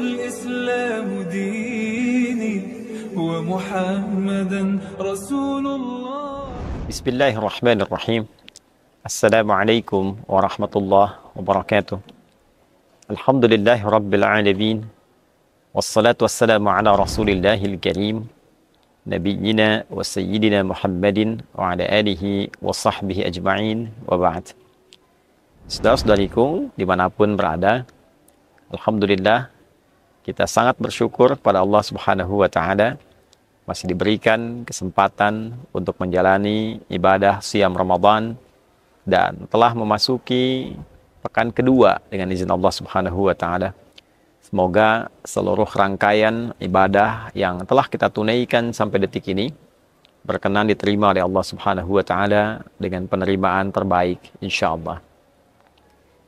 الإسلام ديني ومحمدا رسول الله. بسم الله الرحمن الرحيم. السلام عليكم ورحمة الله وبركاته. الحمد لله رب العالمين، والصلاة والسلام على رسول الله الكريم نبينا وسيدنا محمد وعلى آله وصحبه أجمعين وبعد. Saudara-saudariku dimanapun berada, alhamdulillah kita sangat bersyukur pada Allah Subhanahu wa Ta'ala masih diberikan kesempatan untuk menjalani ibadah siam Ramadan dan telah memasuki pekan kedua dengan izin Allah Subhanahu wa Ta'ala. Semoga seluruh rangkaian ibadah yang telah kita tunaikan sampai detik ini berkenan diterima oleh Allah Subhanahu wa Ta'ala dengan penerimaan terbaik insyaallah.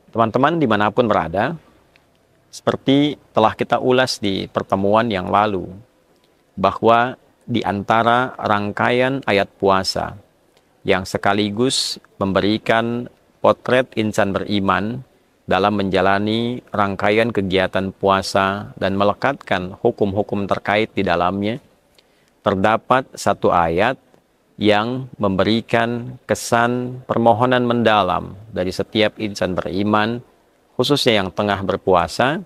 Teman-teman dimanapun berada, seperti telah kita ulas di pertemuan yang lalu, bahwa di antara rangkaian ayat puasa yang sekaligus memberikan potret insan beriman dalam menjalani rangkaian kegiatan puasa dan melekatkan hukum-hukum terkait di dalamnya, terdapat satu ayat yang memberikan kesan permohonan mendalam dari setiap insan beriman, khususnya yang tengah berpuasa,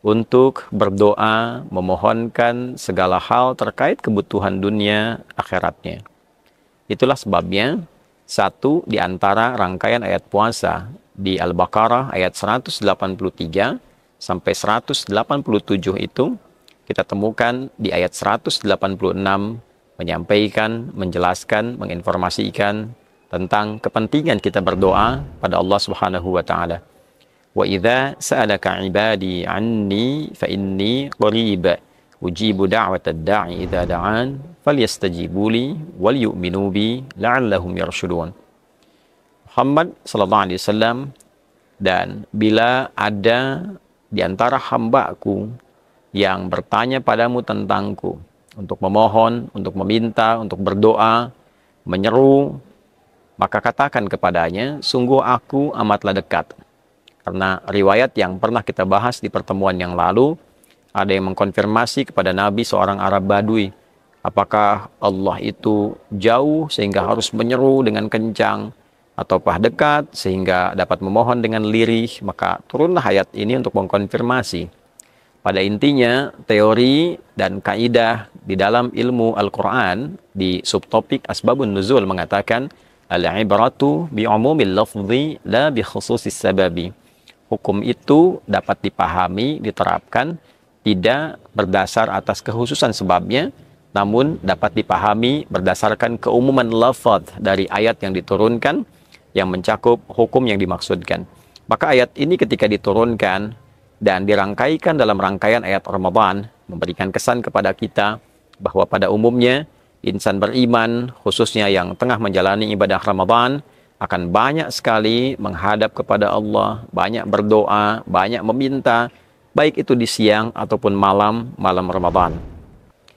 untuk berdoa memohonkan segala hal terkait kebutuhan dunia akhiratnya. Itulah sebabnya satu di antara rangkaian ayat puasa di Al-Baqarah ayat 183 sampai 187 itu kita temukan di ayat 186 menyampaikan, menjelaskan, menginformasikan tentang kepentingan kita berdoa pada Allah Subhanahu wa Ta'ala. Wa idza sa'alaka 'ibadi 'anni fa inni qarib ujibu da'watad da'i idza da'an falyastajibu li wal yu'minu bi la'allahum yarshudun. Muhammad sallallahu alaihi wasallam, dan bila ada di antara hamba-Ku yang bertanya padamu tentangku, untuk memohon, untuk meminta, untuk berdoa, menyeru, maka katakan kepadanya, sungguh aku amatlah dekat. Karena riwayat yang pernah kita bahas di pertemuan yang lalu, ada yang mengkonfirmasi kepada Nabi seorang Arab Badui, apakah Allah itu jauh sehingga harus menyeru dengan kencang, ataukah dekat sehingga dapat memohon dengan lirih. Maka turunlah ayat ini untuk mengkonfirmasi. Pada intinya, teori dan kaidah di dalam ilmu Al-Quran di subtopik Asbabun Nuzul mengatakan al-ibratu bi'umumil lafzi la bi khususis sababi. Hukum itu dapat dipahami, diterapkan tidak berdasar atas kekhususan sebabnya, namun dapat dipahami berdasarkan keumuman lafaz dari ayat yang diturunkan yang mencakup hukum yang dimaksudkan. Maka ayat ini ketika diturunkan dan dirangkaikan dalam rangkaian ayat Ramadan, memberikan kesan kepada kita bahwa pada umumnya insan beriman, khususnya yang tengah menjalani ibadah Ramadan, akan banyak sekali menghadap kepada Allah, banyak berdoa, banyak meminta, baik itu di siang ataupun malam Ramadan.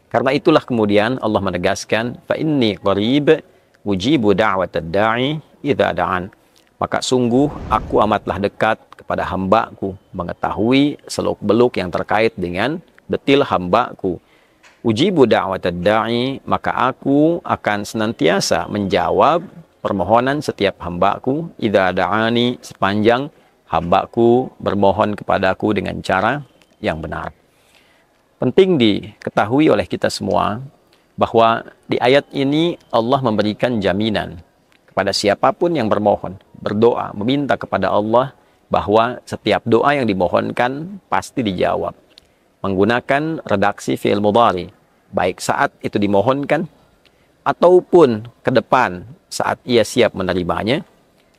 Karena itulah kemudian Allah menegaskan, fa inni qarib ujibu da'watad da'i idza da'an. Maka sungguh aku amatlah dekat kepada hamba-Ku, mengetahui seluk-beluk yang terkait dengan detil hamba-Ku. Ujibu da'watad da'i, maka aku akan senantiasa menjawab permohonan setiap hamba-Ku, idza da'ani, sepanjang hamba-Ku bermohon kepadaku dengan cara yang benar. Penting diketahui oleh kita semua bahwa di ayat ini Allah memberikan jaminan kepada siapapun yang bermohon, berdoa, meminta kepada Allah, bahwa setiap doa yang dimohonkan pasti dijawab. Menggunakan redaksi fi'il mudhari, baik saat itu dimohonkan, ataupun ke depan saat ia siap menerimanya,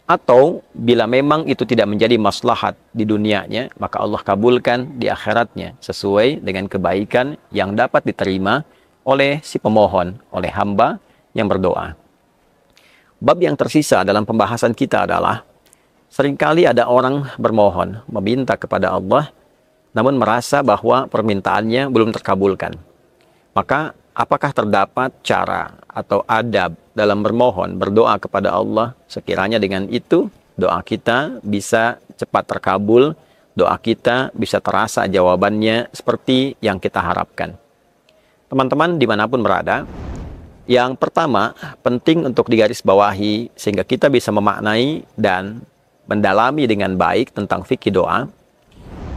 atau bila memang itu tidak menjadi maslahat di dunianya, maka Allah kabulkan di akhiratnya sesuai dengan kebaikan yang dapat diterima oleh si pemohon, oleh hamba yang berdoa. Bab yang tersisa dalam pembahasan kita adalah seringkali ada orang bermohon, meminta kepada Allah, namun merasa bahwa permintaannya belum terkabulkan. Maka apakah terdapat cara atau adab dalam bermohon, berdoa kepada Allah, sekiranya dengan itu doa kita bisa cepat terkabul, doa kita bisa terasa jawabannya seperti yang kita harapkan. Teman-teman dimanapun berada, yang pertama penting untuk digarisbawahi sehingga kita bisa memaknai dan mendalami dengan baik tentang fikih doa.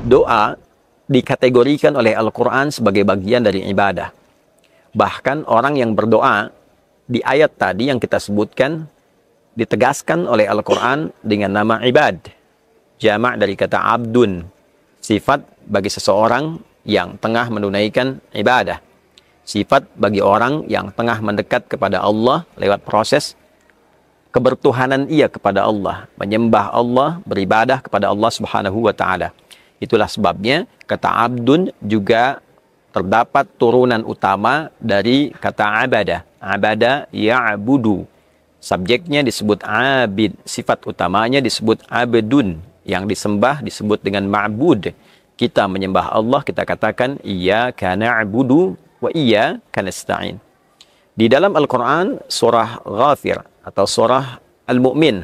Doa dikategorikan oleh Al-Quran sebagai bagian dari ibadah. Bahkan orang yang berdoa di ayat tadi yang kita sebutkan ditegaskan oleh Al-Quran dengan nama ibad. Jamak dari kata abdun, sifat bagi seseorang yang tengah menunaikan ibadah. Sifat bagi orang yang tengah mendekat kepada Allah lewat proses kebertuhanan ia kepada Allah, menyembah Allah, beribadah kepada Allah Subhanahu wa taala. Itulah sebabnya kata abdun juga terdapat turunan utama dari kata abada. Abada ya'budu. Subjeknya disebut abid, sifat utamanya disebut abdun. Yang disembah disebut dengan ma'bud. Kita menyembah Allah, kita katakan iyyaka na'budu wa iyyaka nasta'in. Di dalam Al-Quran, surah Ghafir atau surah Al-Mu'min,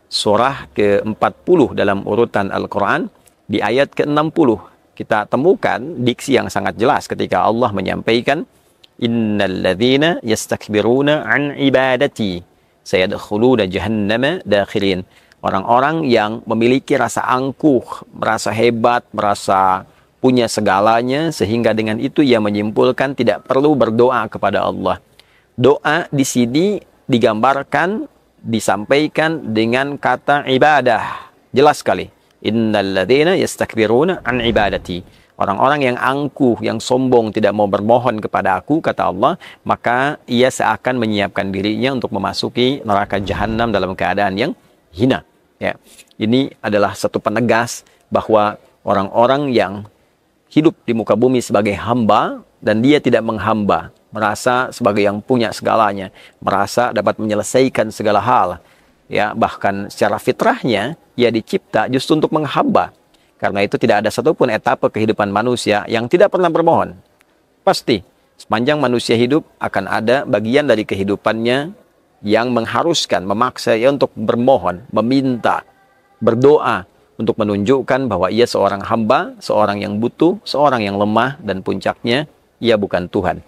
surah ke-40 dalam urutan Al-Quran, di ayat ke-60, kita temukan diksi yang sangat jelas ketika Allah menyampaikan, innal ladzina yastakbiruna an ibadati sayadkhuluna jahannama dakhirin. Orang-orang yang memiliki rasa angkuh, merasa hebat, merasa punya segalanya, sehingga dengan itu ia menyimpulkan tidak perlu berdoa kepada Allah. Doa di sini digambarkan, disampaikan dengan kata ibadah. Jelas sekali. Innal ladzina yastakbiruna an ibadati. Orang-orang yang angkuh, yang sombong, tidak mau bermohon kepada aku, kata Allah, maka ia seakan menyiapkan dirinya untuk memasuki neraka jahanam dalam keadaan yang hina. Ya. Ini adalah satu penegas bahwa orang-orang yang hidup di muka bumi sebagai hamba dan dia tidak menghamba, merasa sebagai yang punya segalanya, merasa dapat menyelesaikan segala hal. Ya, bahkan secara fitrahnya ia dicipta justru untuk menghamba. Karena itu tidak ada satupun etapa kehidupan manusia yang tidak pernah bermohon. Pasti sepanjang manusia hidup akan ada bagian dari kehidupannya yang mengharuskan, memaksa ia untuk bermohon, meminta, berdoa untuk menunjukkan bahwa ia seorang hamba, seorang yang butuh, seorang yang lemah, dan puncaknya ia bukan Tuhan.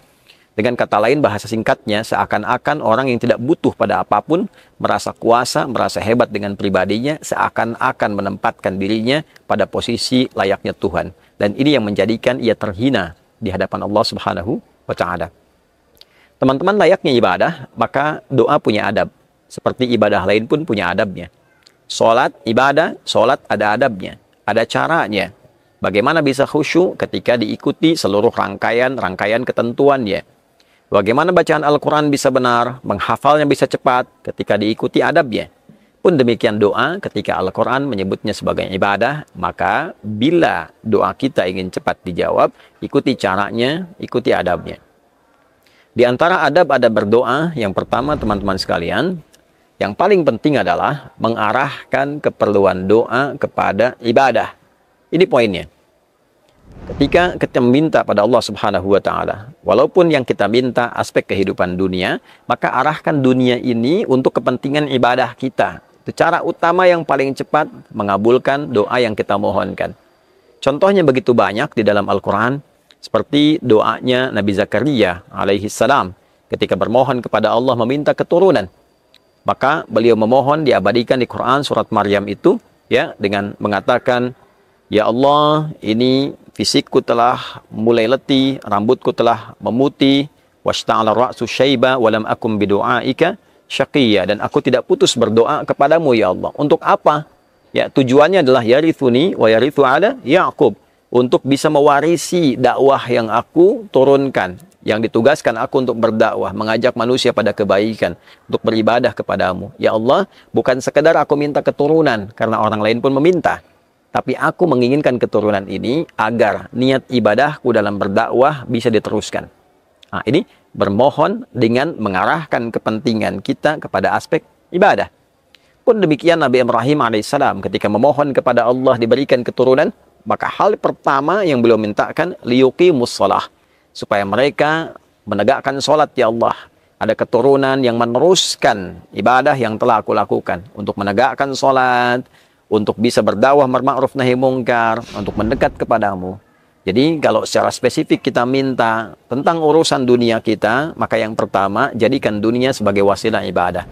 Dengan kata lain, bahasa singkatnya, seakan-akan orang yang tidak butuh pada apapun, merasa kuasa, merasa hebat dengan pribadinya, seakan-akan menempatkan dirinya pada posisi layaknya Tuhan. Dan ini yang menjadikan ia terhina di hadapan Allah Subhanahu wa ta'ala. Teman-teman, layaknya ibadah, maka doa punya adab. Seperti ibadah lain pun punya adabnya. Sholat, ibadah, sholat ada adabnya. Ada caranya. Bagaimana bisa khusyuk ketika diikuti seluruh rangkaian ketentuannya. Bagaimana bacaan Al-Quran bisa benar, menghafalnya bisa cepat ketika diikuti adabnya. Pun demikian doa ketika Al-Quran menyebutnya sebagai ibadah, maka bila doa kita ingin cepat dijawab, ikuti caranya, ikuti adabnya. Di antara adab-adab berdoa, yang pertama teman-teman sekalian, yang paling penting adalah mengarahkan keperluan doa kepada ibadah. Ini poinnya. Ketika kita meminta pada Allah Subhanahu wa ta'ala, walaupun yang kita minta aspek kehidupan dunia, maka arahkan dunia ini untuk kepentingan ibadah kita. Itu cara utama yang paling cepat mengabulkan doa yang kita mohonkan. Contohnya begitu banyak di dalam Al-Quran, seperti doanya Nabi Zakaria alaihi salam ketika bermohon kepada Allah meminta keturunan. Maka beliau memohon diabadikan di Quran surat Maryam itu ya dengan mengatakan, ya Allah, ini fisikku telah mulai letih, rambutku telah memutih, washta'ala ra'su syaiba wa lam akum bidu'aika syaqiyya, dan aku tidak putus berdoa kepadamu ya Allah. Untuk apa? Ya, tujuannya adalah yarithuni wa yarithu ala Ya'qub, untuk bisa mewarisi dakwah yang aku turunkan, yang ditugaskan aku untuk berdakwah, mengajak manusia pada kebaikan, untuk beribadah kepadamu. Ya Allah, bukan sekadar aku minta keturunan, karena orang lain pun meminta. Tapi aku menginginkan keturunan ini agar niat ibadahku dalam berdakwah bisa diteruskan. Nah, ini bermohon dengan mengarahkan kepentingan kita kepada aspek ibadah. Pun demikian Nabi Ibrahim alaihissalam ketika memohon kepada Allah diberikan keturunan, maka hal pertama yang beliau mintakan, liyuqimus shalah, supaya mereka menegakkan sholat ya Allah. Ada keturunan yang meneruskan ibadah yang telah aku lakukan. Untuk menegakkan sholat, untuk bisa berdakwah ma'ruf nahi mungkar, untuk mendekat kepadamu. Jadi kalau secara spesifik kita minta tentang urusan dunia kita, maka yang pertama, jadikan dunia sebagai wasilah ibadah.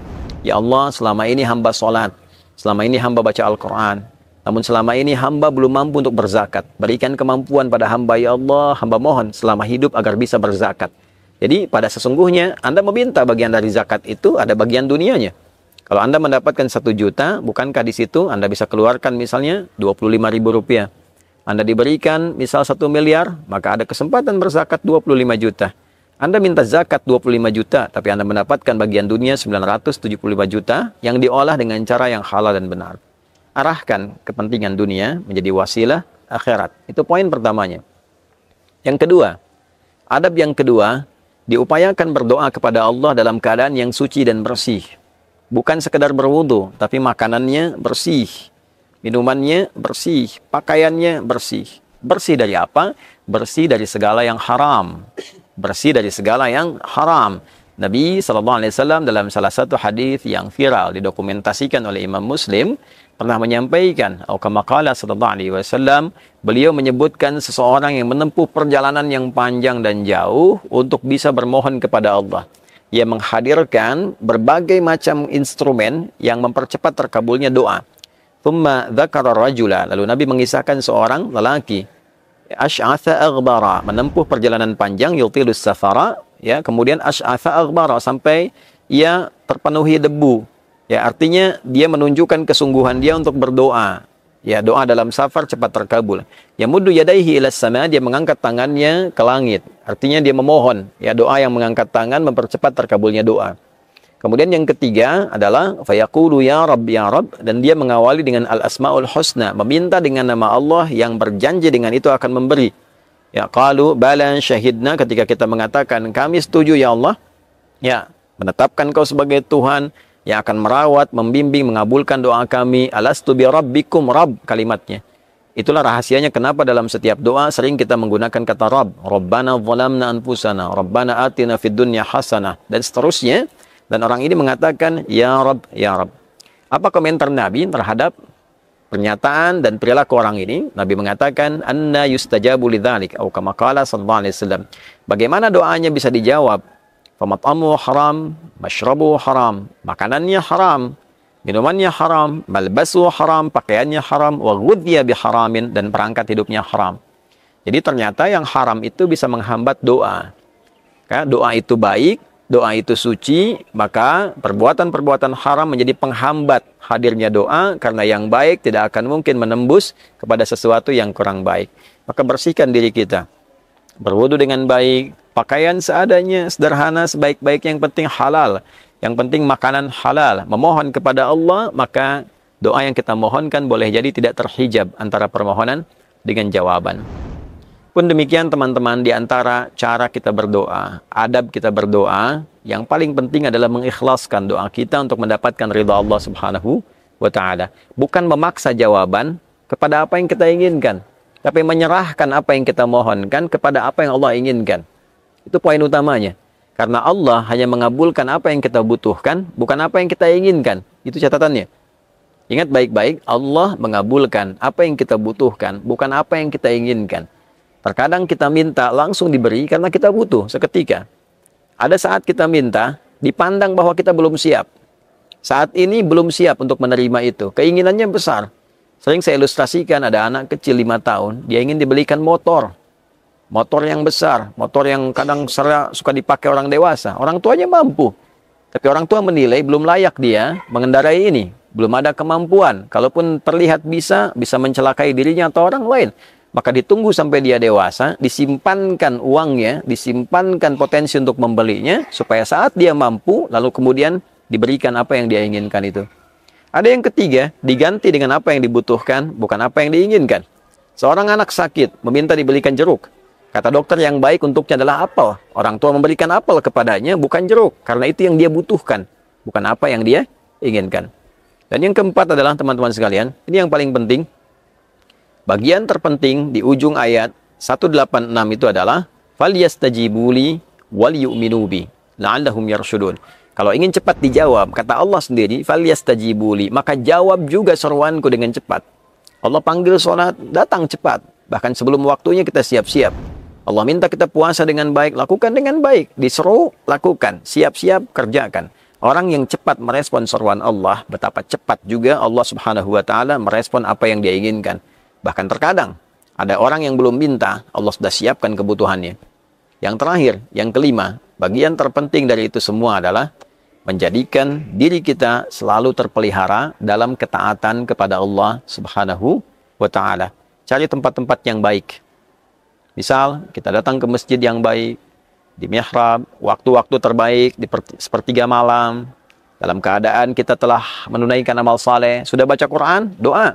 Ya Allah, selama ini hamba sholat, selama ini hamba baca Al-Quran, namun selama ini hamba belum mampu untuk berzakat. Berikan kemampuan pada hamba, ya Allah, hamba mohon selama hidup agar bisa berzakat. Jadi pada sesungguhnya Anda meminta bagian dari zakat itu ada bagian dunianya. Kalau Anda mendapatkan 1 juta, bukankah di situ Anda bisa keluarkan misalnya 25.000 rupiah. Anda diberikan misal 1 miliar, maka ada kesempatan berzakat 25 juta. Anda minta zakat 25 juta, tapi Anda mendapatkan bagian dunia 975 juta yang diolah dengan cara yang halal dan benar. Arahkan kepentingan dunia menjadi wasilah akhirat. Itu poin pertamanya. Yang kedua, adab yang kedua, diupayakan berdoa kepada Allah dalam keadaan yang suci dan bersih. Bukan sekedar berwudu, tapi makanannya bersih, minumannya bersih, pakaiannya bersih. Bersih dari apa? Bersih dari segala yang haram. Bersih dari segala yang haram. Nabi SAW dalam salah satu hadis yang viral didokumentasikan oleh Imam Muslim pernah menyampaikan, atau kama qala sallallahu alaihi wasallam, beliau menyebutkan seseorang yang menempuh perjalanan yang panjang dan jauh untuk bisa bermohon kepada Allah. Ia menghadirkan berbagai macam instrumen yang mempercepat terkabulnya doa. Thumma dzakara rajula, lalu Nabi mengisahkan seorang lelaki asy'atha aghbara, menempuh perjalanan panjang, yutilus safara, ya, kemudian asy'atha aghbara, sampai ia terpenuhi debu. Ya, artinya dia menunjukkan kesungguhan dia untuk berdoa. Ya, doa dalam safar cepat terkabul. Yamuddu yadaihi ilas sama, dia mengangkat tangannya ke langit. Artinya dia memohon. Ya, doa yang mengangkat tangan mempercepat terkabulnya doa. Kemudian yang ketiga adalah fayaqulu ya Rabb, dan dia mengawali dengan al-asmaul husna, meminta dengan nama Allah yang berjanji dengan itu akan memberi. Ya, qalu bala syahidna, ketika kita mengatakan kami setuju ya Allah, ya, menetapkan kau sebagai Tuhan yang akan merawat, membimbing, mengabulkan doa kami. Alastu bi rabbikum, Rabb kalimatnya. Itulah rahasianya kenapa dalam setiap doa sering kita menggunakan kata Rabb. Rabbana zalamna anfusana, Rabbana atina fid dunya hasanah, dan seterusnya. Dan orang ini mengatakan ya Rabb, ya Rabb. Apa komentar Nabi terhadap pernyataan dan perilaku orang ini? Nabi mengatakan anna yustajabu lidzalik, atau kama qala sallallahu alaihi wasallam. Bagaimana doanya bisa dijawab? Famat'amu haram, mashrabu haram, makanannya haram, minumannya haram, malbasu haram, pakaiannya haram, wa ghudhiya biharamin, dan perangkat hidupnya haram. Jadi ternyata yang haram itu bisa menghambat doa. Doa itu baik, doa itu suci, maka perbuatan-perbuatan haram menjadi penghambat hadirnya doa, karena yang baik tidak akan mungkin menembus kepada sesuatu yang kurang baik. Maka bersihkan diri kita. Berwudu dengan baik, pakaian seadanya, sederhana, sebaik-baik, yang penting halal. Yang penting makanan halal. Memohon kepada Allah, maka doa yang kita mohonkan boleh jadi tidak terhijab antara permohonan dengan jawaban. Pun demikian teman-teman, di antara cara kita berdoa, adab kita berdoa, yang paling penting adalah mengikhlaskan doa kita untuk mendapatkan ridha Allah Subhanahu wa Ta'ala. Bukan memaksa jawaban kepada apa yang kita inginkan, tapi menyerahkan apa yang kita mohonkan kepada apa yang Allah inginkan. Itu poin utamanya. Karena Allah hanya mengabulkan apa yang kita butuhkan, bukan apa yang kita inginkan. Itu catatannya. Ingat baik-baik, Allah mengabulkan apa yang kita butuhkan, bukan apa yang kita inginkan. Terkadang kita minta langsung diberi karena kita butuh seketika. Ada saat kita minta, dipandang bahwa kita belum siap. Saat ini belum siap untuk menerima itu. Keinginannya besar. Sering saya ilustrasikan, ada anak kecil 5 tahun, dia ingin dibelikan motor. Motor yang besar, motor yang kadang suka dipakai orang dewasa. Orang tuanya mampu. Tapi orang tua menilai belum layak dia mengendarai ini. Belum ada kemampuan. Kalaupun terlihat bisa mencelakai dirinya atau orang lain. Maka ditunggu sampai dia dewasa, disimpankan uangnya, disimpankan potensi untuk membelinya, supaya saat dia mampu, lalu kemudian diberikan apa yang dia inginkan itu. Ada yang ketiga, diganti dengan apa yang dibutuhkan, bukan apa yang diinginkan. Seorang anak sakit, meminta dibelikan jeruk. Kata dokter yang baik untuknya adalah apel. Orang tua memberikan apel kepadanya, bukan jeruk. Karena itu yang dia butuhkan, bukan apa yang dia inginkan. Dan yang keempat adalah, teman-teman sekalian, ini yang paling penting. Bagian terpenting di ujung ayat 186 itu adalah, فَلْيَسْتَجِيبُوا لِي وَلْيُؤْمِنُوا بِي لَعَلَّهُمْ يَرْشُدُونَ. Kalau ingin cepat dijawab, kata Allah sendiri, falyastajibuli, maka jawab juga seruanku dengan cepat. Allah panggil sholat, datang cepat. Bahkan sebelum waktunya kita siap-siap. Allah minta kita puasa dengan baik, lakukan dengan baik. Diseru, lakukan. Siap-siap, kerjakan. Orang yang cepat merespon seruan Allah, betapa cepat juga Allah Subhanahu wa Ta'ala merespon apa yang dia inginkan. Bahkan terkadang ada orang yang belum minta, Allah sudah siapkan kebutuhannya. Yang terakhir, yang kelima, bagian terpenting dari itu semua adalah menjadikan diri kita selalu terpelihara dalam ketaatan kepada Allah Subhanahu wa Ta'ala. Cari tempat-tempat yang baik. Misal, kita datang ke masjid yang baik, di mihrab, waktu-waktu terbaik, di sepertiga malam, dalam keadaan kita telah menunaikan amal saleh, sudah baca Quran, doa.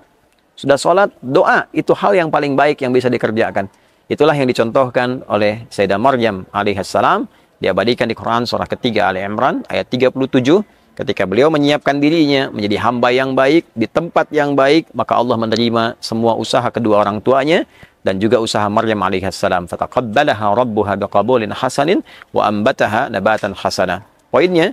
Sudah sholat, doa. Itu hal yang paling baik yang bisa dikerjakan. Itulah yang dicontohkan oleh Sayyidah Maryam alaihissalam, diabadikan di Quran surah ketiga Ali Imran, ayat 37, ketika beliau menyiapkan dirinya menjadi hamba yang baik, di tempat yang baik, maka Allah menerima semua usaha kedua orang tuanya, dan juga usaha Maryam alaihissalam. Fataqabbalaha rabbuha biqabulin hasanin wa ambataha nabatan hasana. Poinnya,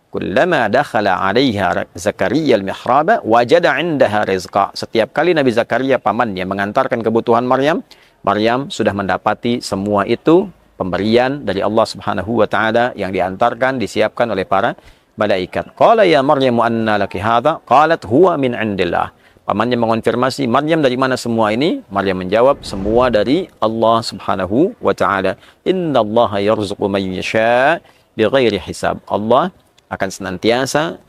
kullama dakhala 'alaiha Zakaria al-mihraba wajada 'indaha rizqa. Setiap kali Nabi Zakaria pamannya mengantarkan kebutuhan Maryam, Maryam sudah mendapati semua itu pemberian dari Allah Subhanahu wa Ta'ala yang diantarkan, disiapkan oleh para malaikat. Qala ya Maryam anna laki hadha? Qalat huwa min 'indillah. Pamannya mengonfirmasi, Maryam dari mana semua ini? Maryam menjawab, semua dari Allah Subhanahu wa Ta'ala. Innallaha yarzuqu man yasha' bighairi hisab. Allah akan senantiasa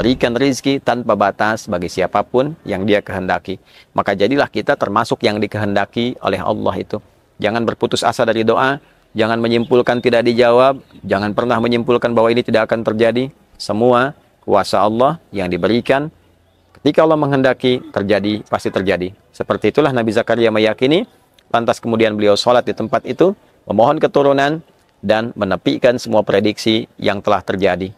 berikan rezeki tanpa batas bagi siapapun yang dia kehendaki. Maka jadilah kita termasuk yang dikehendaki oleh Allah itu. Jangan berputus asa dari doa, jangan menyimpulkan tidak dijawab, jangan pernah menyimpulkan bahwa ini tidak akan terjadi. Semua kuasa Allah yang diberikan, ketika Allah menghendaki terjadi, pasti terjadi. Seperti itulah Nabi Zakaria meyakini, lantas kemudian beliau sholat di tempat itu, memohon keturunan, dan menepikan semua prediksi yang telah terjadi.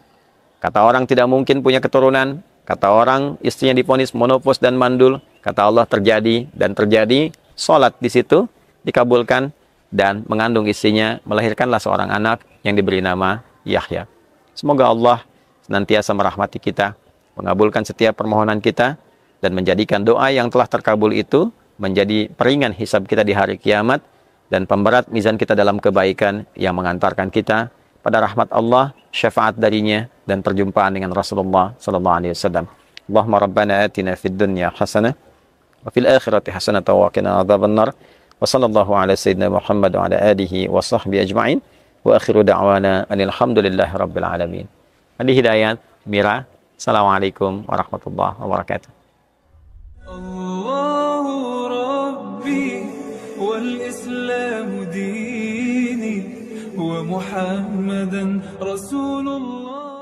Kata orang tidak mungkin punya keturunan, kata orang istrinya divonis monopos dan mandul, kata Allah terjadi dan terjadi, sholat di situ, dikabulkan, dan mengandung istrinya, melahirkanlah seorang anak yang diberi nama Yahya. Semoga Allah senantiasa merahmati kita, mengabulkan setiap permohonan kita, dan menjadikan doa yang telah terkabul itu menjadi peringan hisab kita di hari kiamat, dan pemberat mizan kita dalam kebaikan yang mengantarkan kita pada rahmat Allah, syafaat darinya, dan perjumpaan dengan Rasulullah sallallahu alaihi wasallam. Allahumma rabbana atina fid dunya hasanah wa fil akhirati hasanah wa qina adzabannar. Wa sallallahu ala sayyidina Muhammad wa ala alihi wa sahbihi ajma'in. Wa akhiru da'wana alhamdulillahi rabbil alamin. Adi Hidayat Mira. Assalamualaikum warahmatullahi wabarakatuh. Allahu Rabbi wal Islamu dini wa Muhammadan Rasulullah.